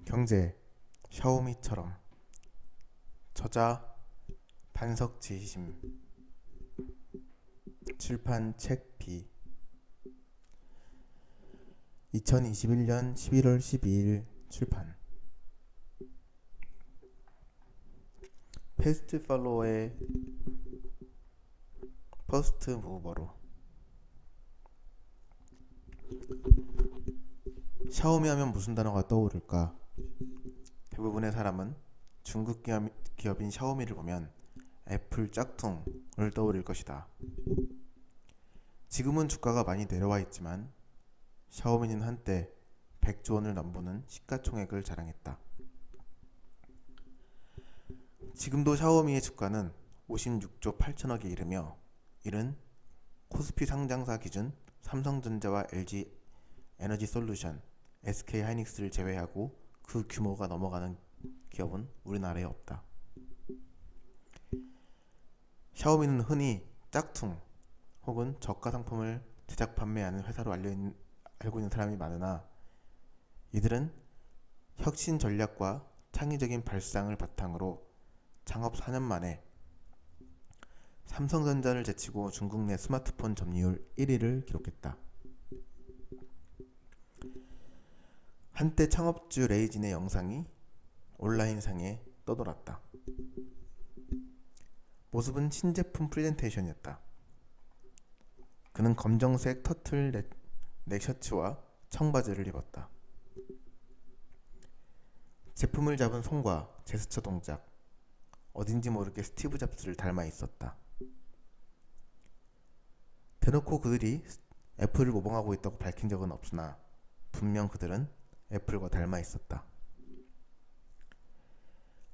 경제 샤오미처럼. 저자 반석지심. 출판 책비. 2021년 11월 12일 출판. 패스트 팔로워의 퍼스트 무버로. 샤오미 하면 무슨 단어가 떠오를까? 대부분의 사람은 중국 기업인 샤오미를 보면 애플 짝퉁을 떠올릴 것이다. 지금은 주가가 많이 내려와 있지만 샤오미는 한때 100조 원을 넘보는 시가총액을 자랑했다. 지금도 샤오미의 주가는 56조 8천억에 이르며 이는 코스피 상장사 기준 삼성전자와 LG 에너지솔루션, SK하이닉스를 제외하고 그 규모가 넘어가는 기업은 우리나라에 없다. 샤오미는 흔히 짝퉁 혹은 저가 상품을 제작 판매하는 회사로 알고 있는 사람이 많으나 이들은 혁신 전략과 창의적인 발상을 바탕으로 창업 4년 만에 삼성전자를 제치고 중국 내 스마트폰 점유율 1위를 기록했다. 한때 창업주 레이진의 영상이 온라인상에 떠돌았다. 모습은 신제품 프레젠테이션이었다. 그는 검정색 터틀넥 셔츠와 청바지를 입었다. 제품을 잡은 손과 제스처 동작, 어딘지 모르게 스티브 잡스를 닮아 있었다. 대놓고 그들이 애플을 모방하고 있다고 밝힌 적은 없으나 분명 그들은 애플과 닮아 있었다.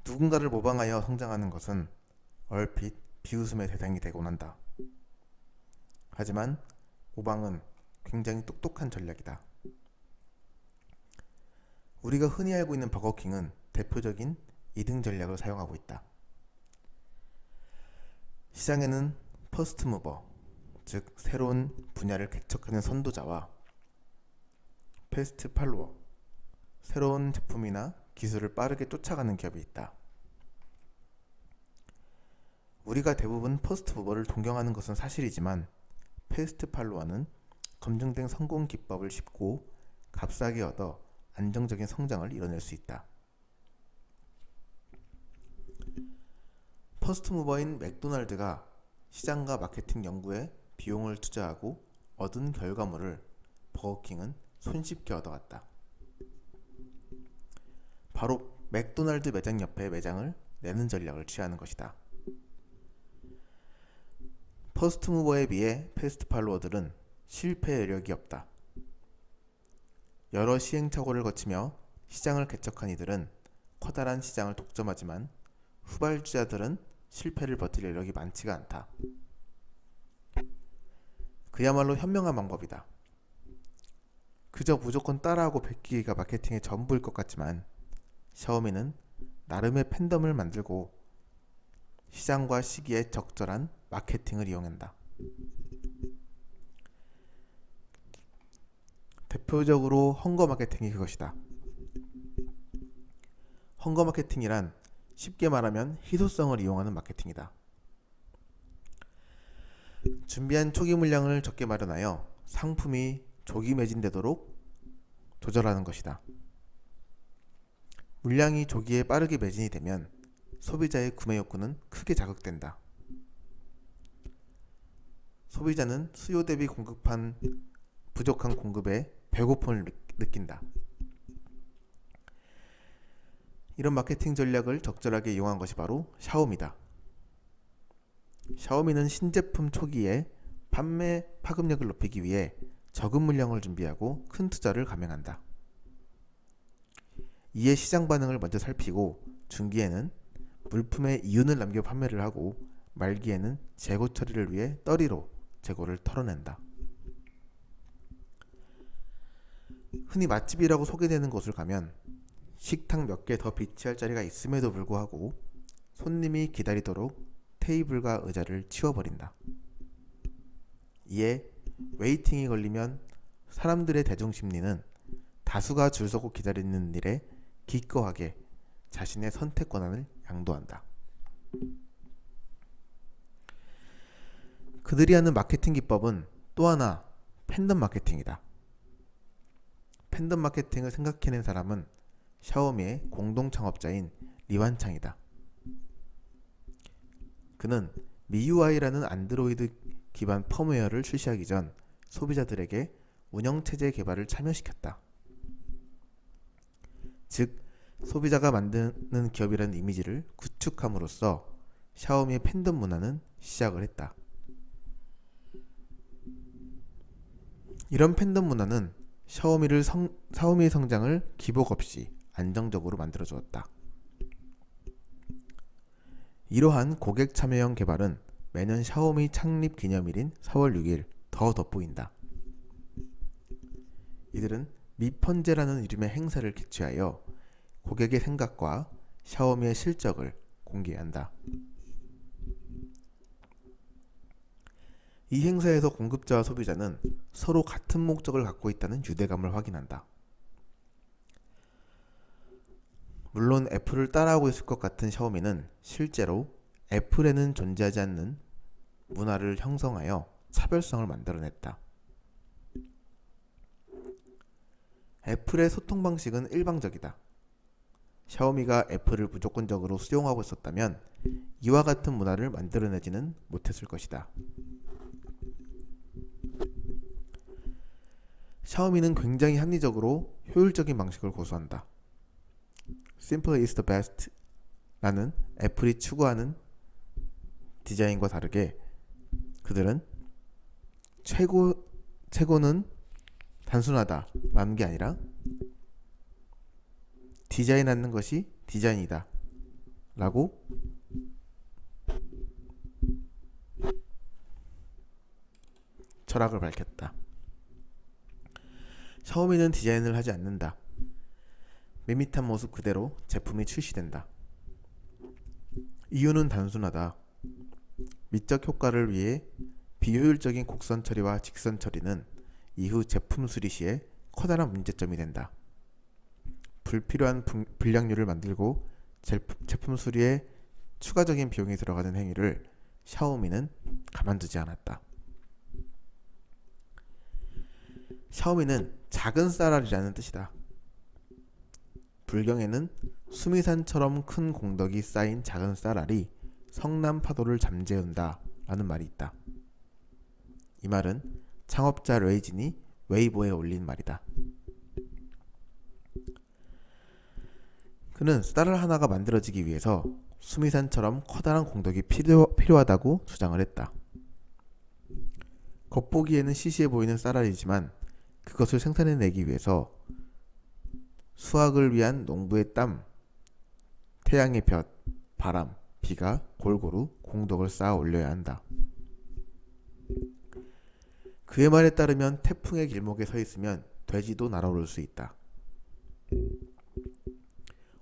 누군가를 모방하여 성장하는 것은 얼핏 비웃음의 대상이 되곤 한다. 하지만 모방은 굉장히 똑똑한 전략이다. 우리가 흔히 알고 있는 버거킹은 대표적인 2등 전략을 사용하고 있다. 시장에는 퍼스트 무버, 즉 새로운 분야를 개척하는 선도자와 패스트 팔로워, 새로운 제품이나 기술을 빠르게 쫓아가는 기업이 있다. 우리가 대부분 퍼스트 무버를 동경하는 것은 사실이지만 패스트 팔로워는 검증된 성공 기법을 쉽고 값싸게 얻어 안정적인 성장을 이뤄낼 수 있다. 퍼스트 무버인 맥도날드가 시장과 마케팅 연구에 비용을 투자하고 얻은 결과물을 버거킹은 손쉽게 얻어갔다. 바로 맥도날드 매장 옆에 매장을 내는 전략을 취하는 것이다. 퍼스트 무버에 비해 패스트 팔로워들은 실패 여력이 없다. 여러 시행착오를 거치며 시장을 개척한 이들은 커다란 시장을 독점하지만 후발주자들은 실패를 버틸 여력이 많지가 않다. 그야말로 현명한 방법이다. 그저 무조건 따라하고 베끼기가 마케팅의 전부일 것 같지만 샤오미는 나름의 팬덤을 만들고 시장과 시기에 적절한 마케팅을 이용한다. 대표적으로 헝거 마케팅이 그것이다. 헝거 마케팅이란 쉽게 말하면 희소성을 이용하는 마케팅이다. 준비한 초기 물량을 적게 마련하여 상품이 조기 매진되도록 조절하는 것이다. 물량이 조기에 빠르게 매진이 되면 소비자의 구매 욕구는 크게 자극된다. 소비자는 수요 대비 부족한 공급에 배고픔을 느낀다. 이런 마케팅 전략을 적절하게 이용한 것이 바로 샤오미다. 샤오미는 신제품 초기에 판매 파급력을 높이기 위해 적은 물량을 준비하고 큰 투자를 감행한다. 이에 시장 반응을 먼저 살피고 중기에는 물품에 이윤을 남겨 판매를 하고 말기에는 재고 처리를 위해 떨이로 재고를 털어낸다. 흔히 맛집이라고 소개되는 곳을 가면 식탁 몇 개 더 비치할 자리가 있음에도 불구하고 손님이 기다리도록 테이블과 의자를 치워버린다. 이에 웨이팅이 걸리면 사람들의 대중심리는 다수가 줄 서고 기다리는 일에 기꺼하게 자신의 선택 권한을 양도한다. 그들이 하는 마케팅 기법은 또 하나 팬덤 마케팅이다. 팬덤 마케팅을 생각해낸 사람은 샤오미의 공동 창업자인 리완창이다. 그는 MIUI라는 안드로이드 기반 펌웨어를 출시하기 전 소비자들에게 운영체제 개발을 참여시켰다. 즉, 소비자가 만드는 기업이라는 이미지를 구축함으로써 샤오미의 팬덤 문화는 시작을 했다. 이런 팬덤 문화는 샤오미의 성장을 기복 없이 안정적으로 만들어 주었다. 이러한 고객 참여형 개발은 매년 샤오미 창립 기념일인 4월 6일 더 돋보인다. 이들은 미펀제라는 이름의 행사를 개최하여 고객의 생각과 샤오미의 실적을 공개한다. 이 행사에서 공급자와 소비자는 서로 같은 목적을 갖고 있다는 유대감을 확인한다. 물론 애플을 따라하고 있을 것 같은 샤오미는 실제로 애플에는 존재하지 않는 문화를 형성하여 차별성을 만들어냈다. 애플의 소통 방식은 일방적이다. 샤오미가 애플을 무조건적으로 수용하고 있었다면 이와 같은 문화를 만들어내지는 못했을 것이다. 샤오미는 굉장히 합리적으로 효율적인 방식을 고수한다. Simple is the best 라는 애플이 추구하는 디자인과 다르게 그들은 최고는 단순하다 라는 게 아니라 디자인하는 것이 디자인이다 라고 철학을 밝혔다. 샤오미는 디자인을 하지 않는다. 밋밋한 모습 그대로 제품이 출시된다. 이유는 단순하다. 미적 효과를 위해 비효율적인 곡선 처리와 직선 처리는 이후 제품 수리 시에 커다란 문제점이 된다. 불필요한 불량률을 만들고 제품 수리에 추가적인 비용이 들어가는 행위를 샤오미는 가만두지 않았다. 샤오미는 작은 쌀알이라는 뜻이다. 불경에는 수미산처럼 큰 공덕이 쌓인 작은 쌀알이 성남 파도를 잠재운다 라는 말이 있다. 이 말은 창업자 레이진이 웨이보에 올린 말이다. 그는 쌀알 하나가 만들어지기 위해서 수미산처럼 커다란 공덕이 필요하다고 주장을 했다. 겉보기에는 시시해 보이는 쌀알이지만 그것을 생산해내기 위해서 수확을 위한 농부의 땀, 태양의 볕, 바람, 비가 골고루 공덕을 쌓아 올려야 한다. 그의 말에 따르면 태풍의 길목에 서 있으면 돼지도 날아오를 수 있다.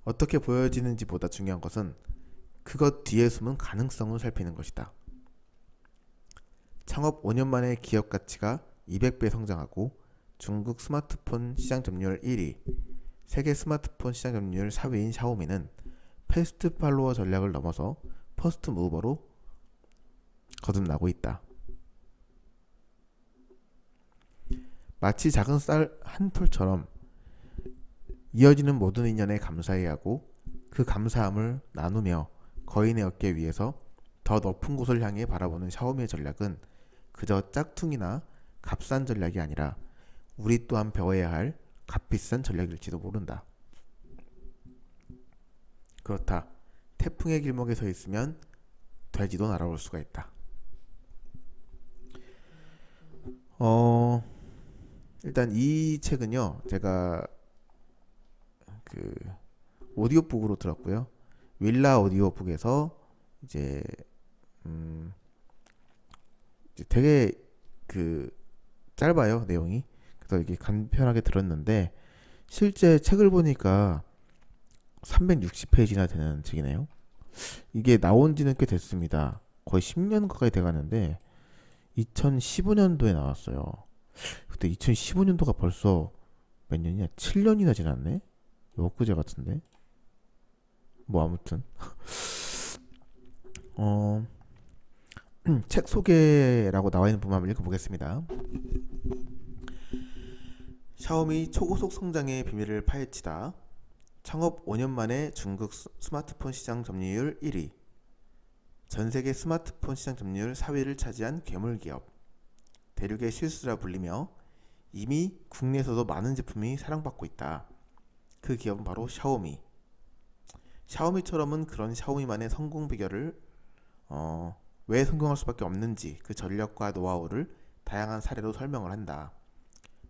어떻게 보여지는지 보다 중요한 것은 그것 뒤에 숨은 가능성을 살피는 것이다. 창업 5년 만에 기업 가치가 200배 성장하고 중국 스마트폰 시장 점유율 1위, 세계 스마트폰 시장 점유율 4위인 샤오미는 패스트 팔로워 전략을 넘어서 퍼스트 무버로 거듭나고 있다. 마치 작은 쌀 한 풀처럼 이어지는 모든 인연에 감사해야 하고 그 감사함을 나누며 거인의 어깨 위에서 더 높은 곳을 향해 바라보는 샤오미의 전략은 그저 짝퉁이나 값싼 전략이 아니라 우리 또한 배워야 할 값비싼 전략일지도 모른다. 그렇다. 태풍의 길목에 서 있으면 돼지도 날아올 수가 있다. 일단 이 책은요, 제가 그 오디오북으로 들었고요. 윌라 오디오북에서 이제 되게 그 짧아요, 내용이. 그래서 이게 간편하게 들었는데 실제 책을 보니까 360페이지나 되는 책이네요. 이게 나온 지는 꽤 됐습니다. 거의 10년 가까이 돼가는데 2015년도에 나왔어요. 그때 2015년도가 벌써 몇 년이야? 7년이나 지났네? 엊그제 같은데. 뭐 아무튼 어, 책 소개라고 나와 있는 부분 한번 읽어보겠습니다. 샤오미 초고속 성장의 비밀을 파헤치다. 창업 5년 만에 중국 스마트폰 시장 점유율 1위. 전 세계 스마트폰 시장 점유율 4위를 차지한 괴물 기업. 대륙의 실수라 불리며 이미 국내에서도 많은 제품이 사랑받고 있다. 그 기업은 바로 샤오미. 샤오미처럼은 그런 샤오미만의 성공 비결을 왜 성공할 수밖에 없는지 그 전략과 노하우를 다양한 사례로 설명을 한다.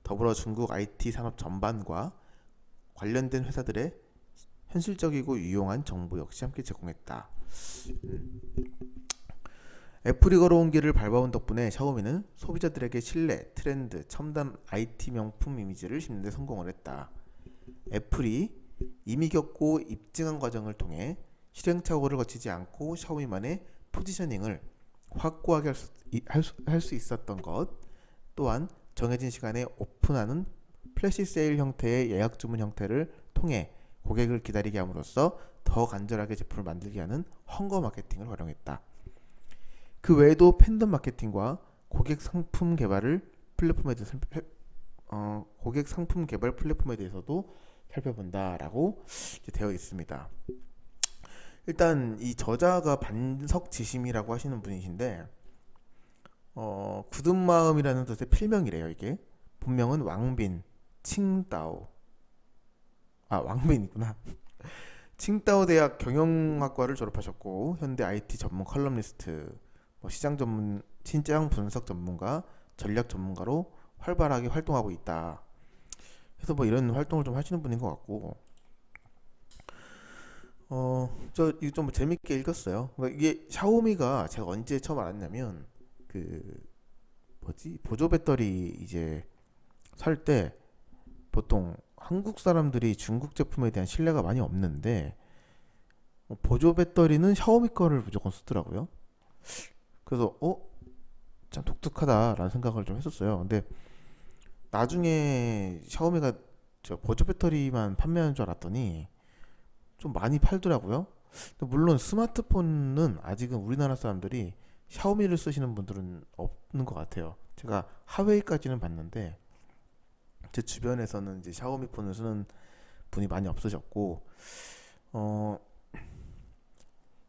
더불어 중국 IT 산업 전반과 관련된 회사들의 현실적이고 유용한 정보 역시 함께 제공했다. 애플이 걸어온 길을 밟아온 덕분에 샤오미는 소비자들에게 신뢰, 트렌드, 첨단 IT 명품 이미지를 심는 데 성공을 했다. 애플이 이미 겪고 입증한 과정을 통해 시행착오를 거치지 않고 샤오미만의 포지셔닝을 확고하게 할 수 있었던 것, 또한 정해진 시간에 오픈하는 플래시 세일 형태의 예약 주문 형태를 통해 고객을 기다리게 함으로써 더 간절하게 제품을 만들게 하는 헝거 마케팅을 활용했다. 그 외에도 팬덤 마케팅과 고객 상품 개발 플랫폼에 대해서도 살펴본다라고 되어 있습니다. 일단 이 저자가 반석지심이라고 하시는 분이신데 굳은 마음이라는 뜻의 필명이래요. 이게 본명은 왕빈 칭따오. 왕빈이구나. 칭따오 대학 경영학과를 졸업하셨고 현대 IT 전문 컬럼니스트, 시장 분석 전문가, 전략 전문가로 활발하게 활동하고 있다. 그래서 이런 활동을 좀 하시는 분인 것 같고, 저 이거 좀 재밌게 읽었어요. 그러니까 이게 샤오미가 제가 언제 처음 알았냐면 보조 배터리 이제 살 때 보통 한국 사람들이 중국 제품에 대한 신뢰가 많이 없는데 보조 배터리는 샤오미 거를 무조건 쓰더라고요. 그래서 참 독특하다라는 생각을 좀 했었어요. 근데 나중에 샤오미가 저 보조 배터리만 판매하는 줄 알았더니 좀 많이 팔더라고요. 근데 물론 스마트폰은 아직은 우리나라 사람들이 샤오미를 쓰시는 분들은 없는 것 같아요. 제가 하웨이까지는 봤는데 제 주변에서는 이제 샤오미 폰을 쓰는 분이 많이 없으셨고,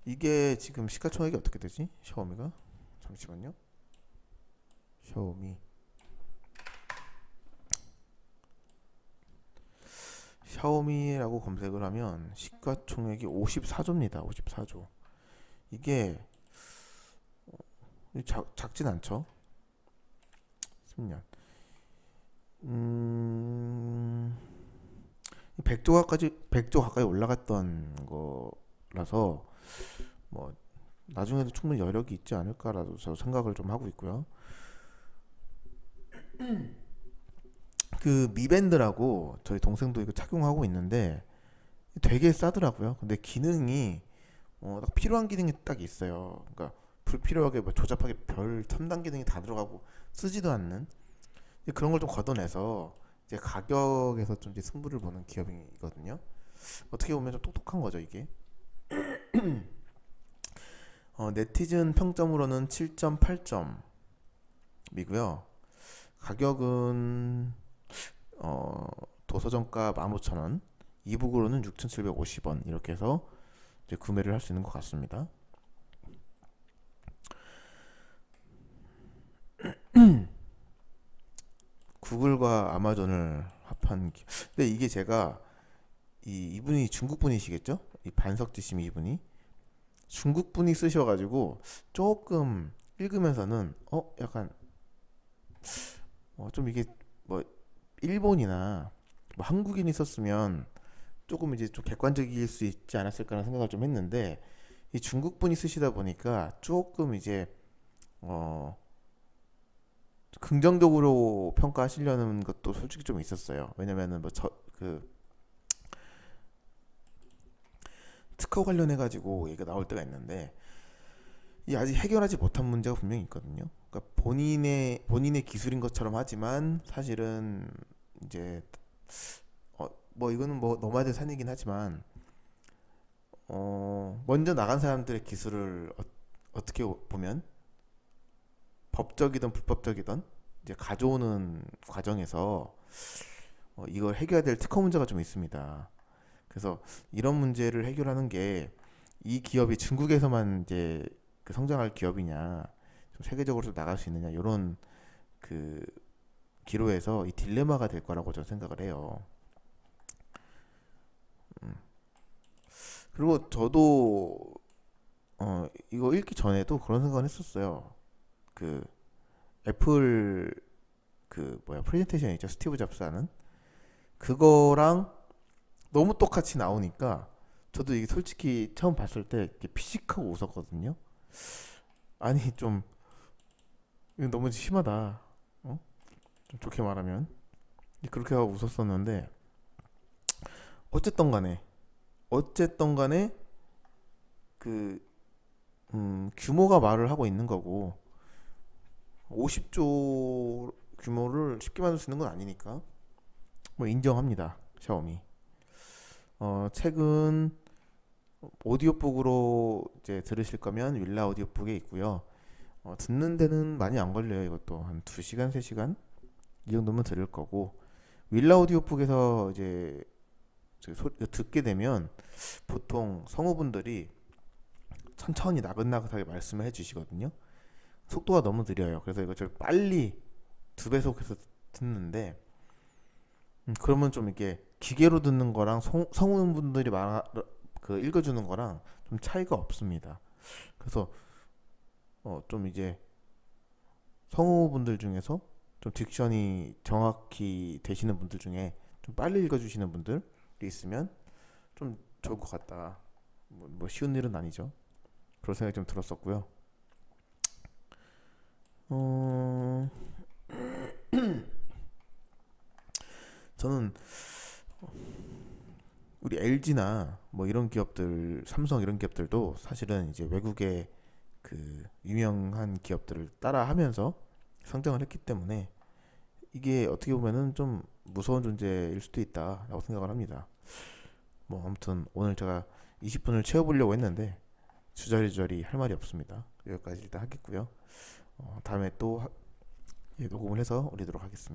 이게 지금 시가총액이 어떻게 되지? 샤오미가? 잠시만요. 샤오미라고 검색을 하면 시가총액이 54조입니다. 54조. 이게 작진 않죠. 10년. 100조 가까이 올라갔던 거라서 나중에도 충분히 여력이 있지 않을까라도 저 생각을 좀 하고 있고요. 그 미밴드라고 저희 동생도 이거 착용하고 있는데 되게 싸더라고요. 근데 기능이 딱 필요한 기능이 딱 있어요. 그러니까 불필요하게 조잡하게 별 첨단 기능이 다 들어가고 쓰지도 않는 그런 걸 좀 걷어내서 이제 가격에서 좀 이제 승부를 보는 기업이거든요. 어떻게 보면 좀 똑똑한 거죠 이게. 네티즌 평점으로는 7.8점이고요. 가격은 도서정가 15,000원, 이북으로는 6,750원 이렇게 해서 이제 구매를 할 수 있는 것 같습니다. 구글과 아마존을 합한 근데 이게 제가 이분이 중국 분이시겠죠? 이 반석지심 이분이 중국 분이 쓰셔가지고 조금 읽으면서는 약간 좀 이게 일본이나 한국인이 썼으면 조금 이제 좀 객관적일 수 있지 않았을까라는 생각을 좀 했는데 이 중국 분이 쓰시다 보니까 조금 이제 긍정적으로 평가하시려는 것도 솔직히 좀 있었어요. 왜냐면은 특허 관련해 가지고 얘기가 나올 때가 있는데 이 아직 해결하지 못한 문제가 분명히 있거든요. 그러니까 본인의 기술인 것처럼 하지만 사실은 이제 뭐 이거는 뭐 노마드 산이긴 하지만 먼저 나간 사람들의 기술을 어떻게 보면 법적이든 불법적이든 이제 가져오는 과정에서 이걸 해결해야 될 특허 문제가 좀 있습니다. 그래서 이런 문제를 해결하는 게 이 기업이 중국에서만 이제 그 성장할 기업이냐, 좀 세계적으로 좀 나갈 수 있느냐, 이런 그 기로에서 이 딜레마가 될 거라고 저는 생각을 해요. 그리고 저도 이거 읽기 전에도 그런 생각을 했었어요. 그 애플 그 뭐야 프레젠테이션 있죠, 스티브 잡스 하는 그거랑 너무 똑같이 나오니까 저도 이게 솔직히 처음 봤을 때 이렇게 피식하고 웃었거든요. 아니 좀 이거 너무 심하다. 어? 좀 좋게 말하면 그렇게 하고 웃었었는데 어쨌든 간에 그 규모가 말을 하고 있는 거고 50조 규모를 쉽게 만들 수 있는 건 아니니까 뭐 인정합니다. 샤오미. 책은 오디오북으로 이제 들으실 거면 윌라 오디오북에 있고요. 듣는 데는 많이 안 걸려요. 이것도 한 2시간, 3시간 이 정도면 들을 거고 윌라 오디오북에서 이제 듣게 되면 보통 성우분들이 천천히 나긋나긋하게 말씀을 해주시거든요. 속도가 너무 느려요. 그래서 이거 좀 빨리 2배속해서 듣는데 그러면 좀 이렇게 기계로 듣는 거랑 성우분들이 그 읽어주는 거랑 좀 차이가 없습니다. 그래서 좀 이제 성우분들 중에서 좀 딕션이 정확히 되시는 분들 중에 좀 빨리 읽어주시는 분들이 있으면 좀 좋을 것 같다. 뭐 쉬운 일은 아니죠. 그런 생각이 좀 들었었고요. 어, 저는 우리 LG나 뭐 이런 기업들, 삼성 이런 기업들도 사실은 이제 외국의 그 유명한 기업들을 따라하면서 성장을 했기 때문에 이게 어떻게 보면은 좀 무서운 존재일 수도 있다라고 생각을 합니다. 뭐 아무튼 오늘 제가 20분을 채워보려고 했는데 주저리주저리 할 말이 없습니다. 여기까지 일단 하겠고요. 다음에 또 녹음을 해서 올리도록 하겠습니다.